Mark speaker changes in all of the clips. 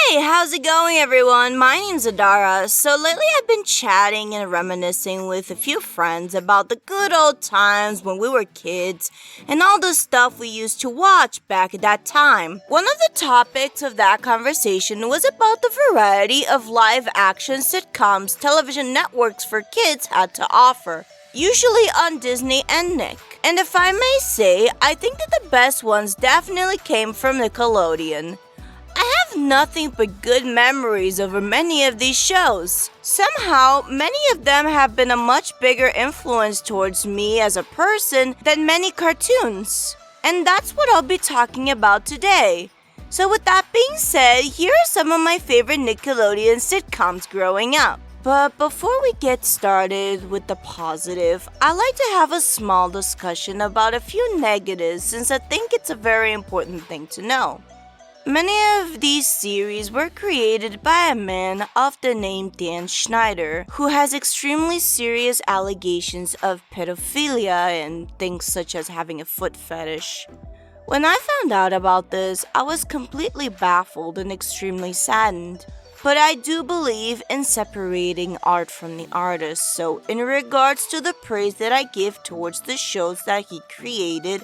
Speaker 1: Hey, how's it going, everyone? My name's Adara. So lately I've been chatting and reminiscing with a few friends about the good old times when we were kids and all the stuff we used to watch back at that time. One of the topics of that conversation was about the variety of live-action sitcoms television networks for kids had to offer, usually on Disney and Nick. And if I may say, I think that the best ones definitely came from Nickelodeon. I have nothing but good memories over many of these shows. Somehow, many of them have been a much bigger influence towards me as a person than many cartoons. And that's what I'll be talking about today. So with that being said, here are some of my favorite Nickelodeon sitcoms growing up. But before we get started with the positive, I'd like to have a small discussion about a few negatives since I think it's a very important thing to know. Many of these series were created by a man of the name Dan Schneider, who has extremely serious allegations of pedophilia and things such as having a foot fetish. When I found out about this, I was completely baffled and extremely saddened. But I do believe in separating art from the artist, so in regards to the praise that I give towards the shows that he created,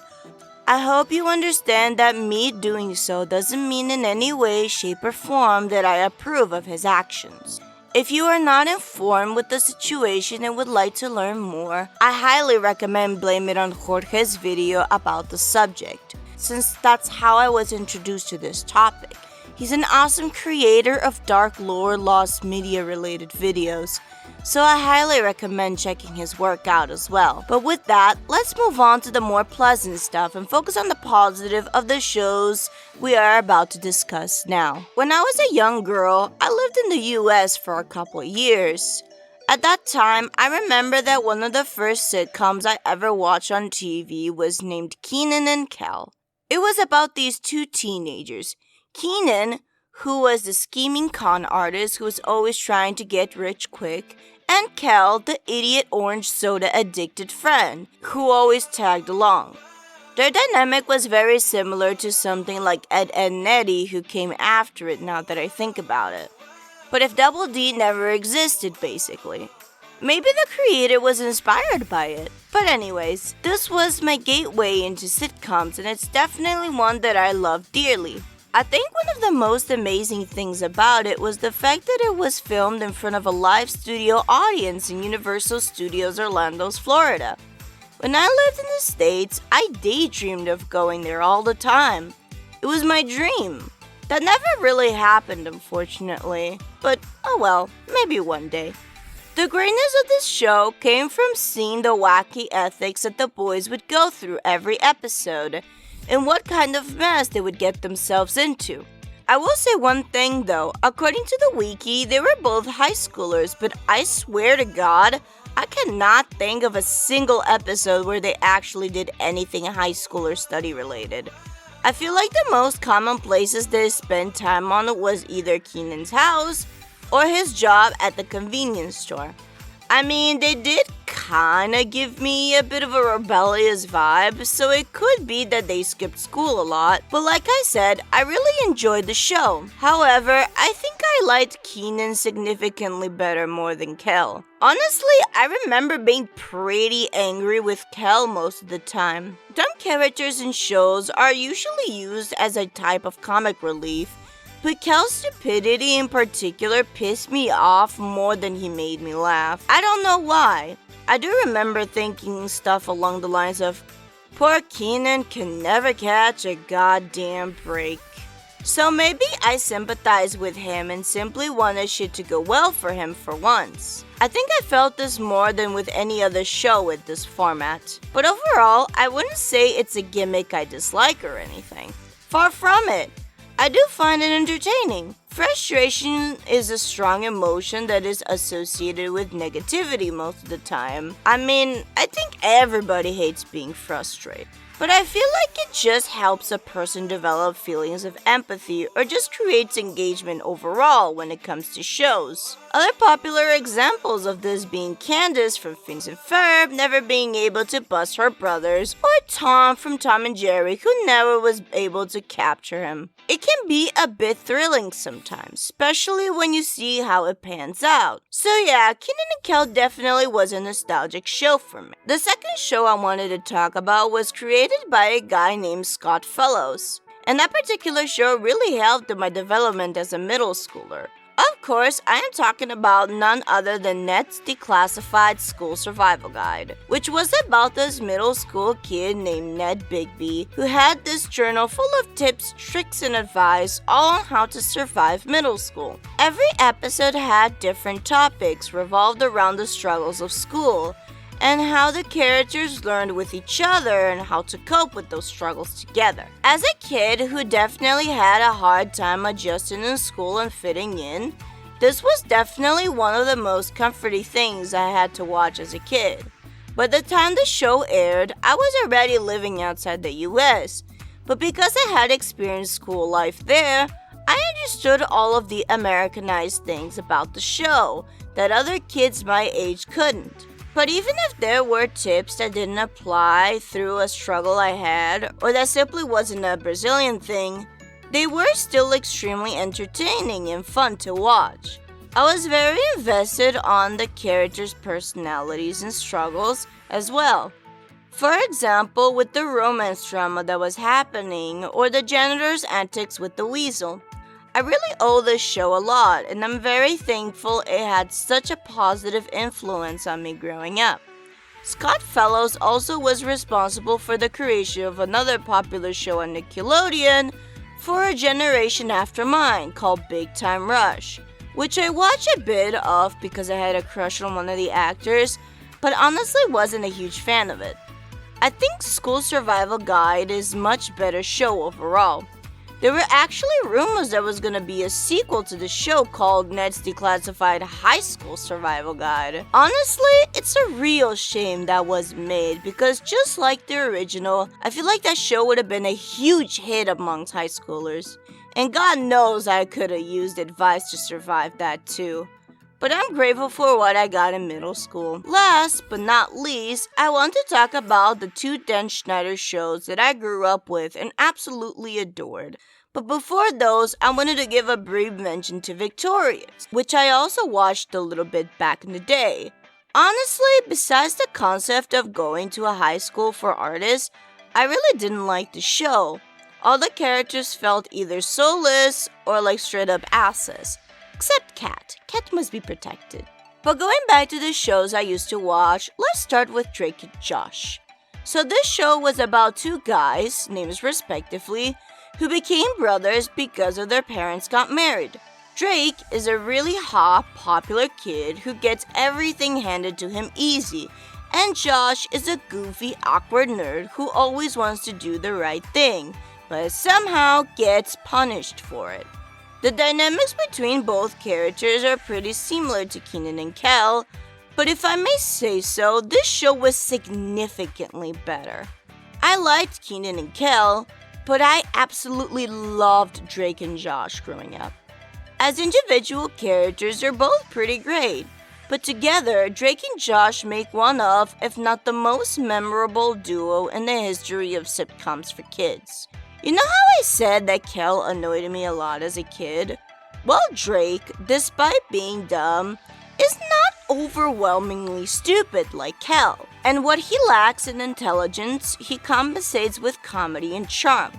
Speaker 1: I hope you understand that me doing so doesn't mean in any way, shape, or form that I approve of his actions. If you are not informed with the situation and would like to learn more, I highly recommend Blame It on Jorge's video about the subject, since that's how I was introduced to this topic. He's an awesome creator of dark lore, lost media related videos, so I highly recommend checking his work out as well. But with that, let's move on to the more pleasant stuff and focus on the positive of the shows we are about to discuss now. When I was a young girl, I lived in the US for a couple of years. At that time, I remember that one of the first sitcoms I ever watched on TV was named Kenan Kel. It was about these two teenagers. Kenan, who was the scheming con artist who was always trying to get rich quick, and Kel, the idiot orange soda addicted friend, who always tagged along. Their dynamic was very similar to something like Ed, Edd n Eddy, who came after it now that I think about it. But if Double D never existed, basically. Maybe the creator was inspired by it. But anyways, this was my gateway into sitcoms, and it's definitely one that I love dearly. I think one of the most amazing things about it was the fact that it was filmed in front of a live studio audience in Universal Studios Orlando, Florida. When I lived in the States, I daydreamed of going there all the time. It was my dream. That never really happened, unfortunately. But oh well, maybe one day. The greatness of this show came from seeing the wacky ethics that the boys would go through every episode, and what kind of mess they would get themselves into. I will say one thing though, according to the wiki, they were both high schoolers, but I swear to God, I cannot think of a single episode where they actually did anything high school or study related. I feel like the most common places they spent time on was either Kenan's house or his job at the convenience store. I mean, they did kinda give me a bit of a rebellious vibe, so it could be that they skipped school a lot, but like I said, I really enjoyed the show. However, I think I liked Kenan significantly better more than Kel. Honestly, I remember being pretty angry with Kel most of the time. Dumb characters in shows are usually used as a type of comic relief, but Kel's stupidity in particular pissed me off more than he made me laugh. I don't know why. I do remember thinking stuff along the lines of, poor Kenan can never catch a goddamn break. So maybe I sympathize with him and simply wanted shit to go well for him for once. I think I felt this more than with any other show with this format. But overall, I wouldn't say it's a gimmick I dislike or anything. Far from it. I do find it entertaining. Frustration is a strong emotion that is associated with negativity most of the time. I mean, I think everybody hates being frustrated. But I feel like it just helps a person develop feelings of empathy or just creates engagement overall when it comes to shows. Other popular examples of this being Candace from Phineas and Ferb never being able to bust her brothers, or Tom from Tom and Jerry who never was able to capture him. It can be a bit thrilling sometimes, especially when you see how it pans out. So yeah, Kenan and Kel definitely was a nostalgic show for me. The second show I wanted to talk about was created by a guy named Scott Fellows, and that particular show really helped in my development as a middle schooler. Of course, I am talking about none other than Ned's Declassified School Survival Guide, which was about this middle school kid named Ned Bigby who had this journal full of tips, tricks, and advice all on how to survive middle school. Every episode had different topics revolved around the struggles of school, and how the characters learned with each other and how to cope with those struggles together. As a kid who definitely had a hard time adjusting in school and fitting in, this was definitely one of the most comforting things I had to watch as a kid. By the time the show aired, I was already living outside the US, but because I had experienced school life there, I understood all of the Americanized things about the show that other kids my age couldn't. But even if there were tips that didn't apply through a struggle I had, or that simply wasn't a Brazilian thing, they were still extremely entertaining and fun to watch. I was very invested on the characters' personalities and struggles as well. For example, with the romance drama that was happening, or the janitor's antics with the weasel. I really owe this show a lot, and I'm very thankful it had such a positive influence on me growing up. Scott Fellows also was responsible for the creation of another popular show on Nickelodeon for a generation after mine called Big Time Rush, which I watched a bit of because I had a crush on one of the actors, but honestly wasn't a huge fan of it. I think School Survival Guide is a much better show overall. There were actually rumors there was going to be a sequel to the show called Ned's Declassified High School Survival Guide. Honestly, it's a real shame that was made because just like the original, I feel like that show would have been a huge hit amongst high schoolers. And God knows I could have used advice to survive that too. But I'm grateful for what I got in middle school. Last but not least, I want to talk about the two Dan Schneider shows that I grew up with and absolutely adored. But before those, I wanted to give a brief mention to Victorious, which I also watched a little bit back in the day. Honestly, besides the concept of going to a high school for artists, I really didn't like the show. All the characters felt either soulless or like straight up asses. Except Kat. Kat must be protected. But going back to the shows I used to watch, let's start with Drake and Josh. So this show was about two guys, names respectively, who became brothers because of their parents got married. Drake is a really hot, popular kid who gets everything handed to him easy, and Josh is a goofy, awkward nerd who always wants to do the right thing, but somehow gets punished for it. The dynamics between both characters are pretty similar to Kenan and Kel, but if I may say so, this show was significantly better. I liked Kenan and Kel, but I absolutely loved Drake and Josh growing up. As individual characters, they're both pretty great, but together, Drake and Josh make one of, if not the most memorable duo in the history of sitcoms for kids. You know how I said that Kel annoyed me a lot as a kid? Well, Drake, despite being dumb, is not overwhelmingly stupid like Kel. And what he lacks in intelligence, he compensates with comedy and charm.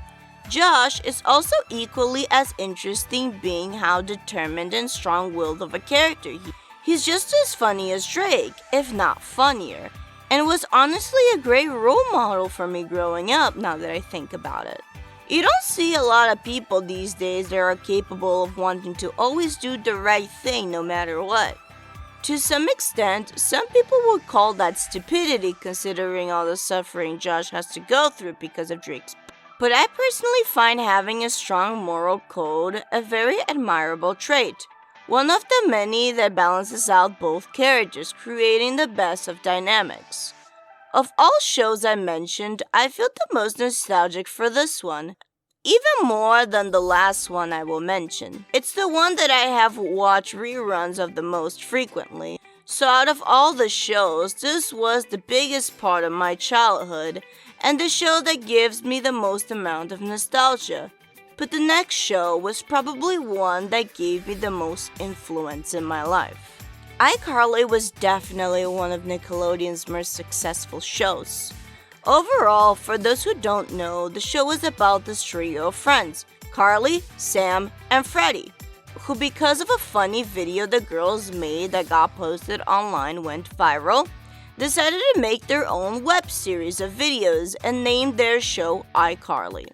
Speaker 1: Josh is also equally as interesting being how determined and strong-willed of a character he's just as funny as Drake, if not funnier, and was honestly a great role model for me growing up now that I think about it. You don't see a lot of people these days that are capable of wanting to always do the right thing no matter what. To some extent, some people would call that stupidity considering all the suffering Josh has to go through because of Drake's. But I personally find having a strong moral code a very admirable trait. One of the many that balances out both characters, creating the best of dynamics. Of all shows I mentioned, I feel the most nostalgic for this one. Even more than the last one I will mention. It's the one that I have watched reruns of the most frequently. So out of all the shows, this was the biggest part of my childhood, and the show that gives me the most amount of nostalgia. But the next show was probably one that gave me the most influence in my life. iCarly was definitely one of Nickelodeon's most successful shows. Overall, for those who don't know, the show was about this trio of friends, Carly, Sam, and Freddie, who because of a funny video the girls made that got posted online went viral, decided to make their own web series of videos and named their show iCarly.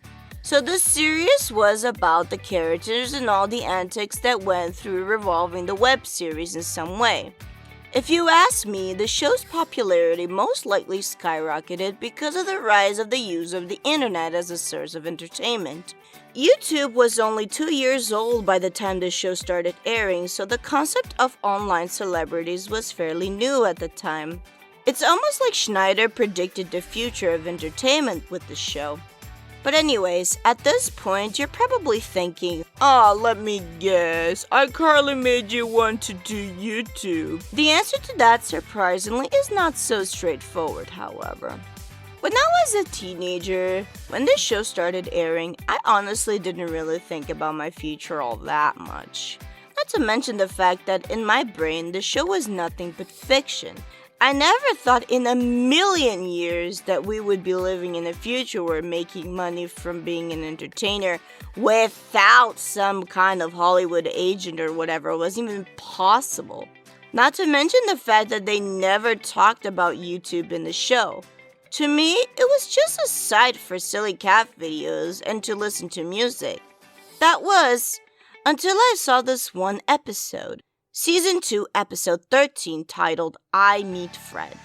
Speaker 1: So the series was about the characters and all the antics that went through revolving the web series in some way. If you ask me, the show's popularity most likely skyrocketed because of the rise of the use of the internet as a source of entertainment. YouTube was only 2 years old by the time the show started airing, so the concept of online celebrities was fairly new at the time. It's almost like Schneider predicted the future of entertainment with the show. But anyways, at this point, you're probably thinking, let me guess, iCarly made you want to do YouTube. The answer to that, surprisingly, is not so straightforward, however. When I was a teenager, when this show started airing, I honestly didn't really think about my future all that much. Not to mention the fact that in my brain, the show was nothing but fiction. I never thought in a million years that we would be living in a future where making money from being an entertainer without some kind of Hollywood agent or whatever was even possible. Not to mention the fact that they never talked about YouTube in the show. To me, it was just a site for silly cat videos and to listen to music. That was, until I saw this one episode. Season 2, Episode 13, titled I Meet Fred.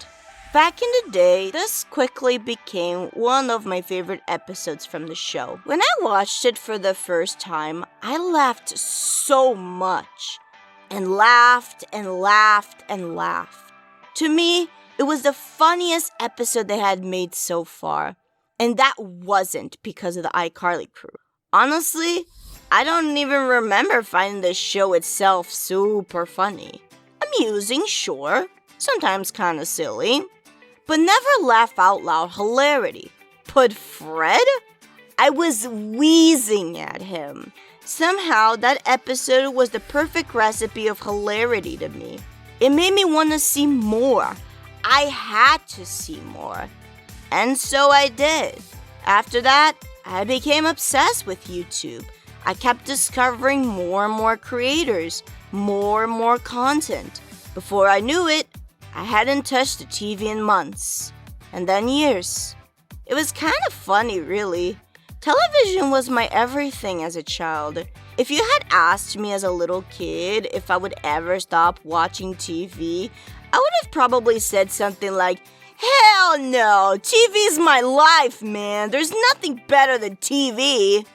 Speaker 1: Back in the day, this quickly became one of my favorite episodes from the show. When I watched it for the first time, I laughed so much. And laughed and laughed and laughed. To me, it was the funniest episode they had made so far. And that wasn't because of the iCarly crew. Honestly, I don't even remember finding the show itself super funny. Amusing, sure, sometimes kinda silly, but never laugh out loud hilarity. But Fred? I was wheezing at him. Somehow, that episode was the perfect recipe of hilarity to me. It made me want to see more. I had to see more. And so I did. After that, I became obsessed with YouTube. I kept discovering more and more creators, more and more content. Before I knew it, I hadn't touched the TV in months, and then years. It was kind of funny, really. Television was my everything as a child. If you had asked me as a little kid if I would ever stop watching TV, I would have probably said something like, "Hell no, TV's my life, man. There's nothing better than TV."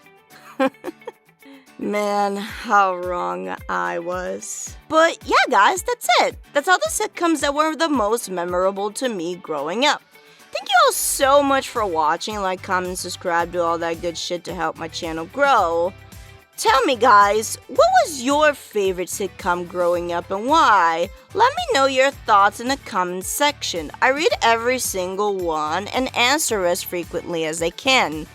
Speaker 1: Man, how wrong I was. But yeah, guys, that's it. That's all the sitcoms that were the most memorable to me growing up. Thank you all so much for watching. Like, comment, subscribe, do all that good shit to help my channel grow. Tell me, guys, what was your favorite sitcom growing up and why? Let me know your thoughts in the comments section. I read every single one and answer as frequently as I can.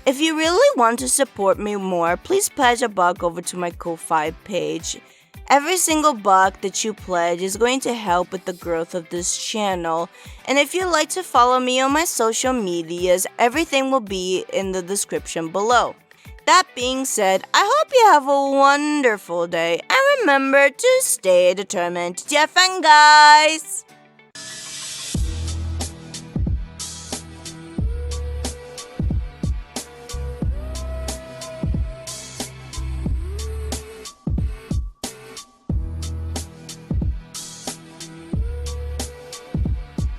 Speaker 1: If you really want to support me more, please pledge $1 over to my Ko-Fi page. Every single buck that you pledge is going to help with the growth of this channel. And if you'd like to follow me on my social medias, everything will be in the description below. That being said, I hope you have a wonderful day and remember to stay determined. Yeah, fun, guys!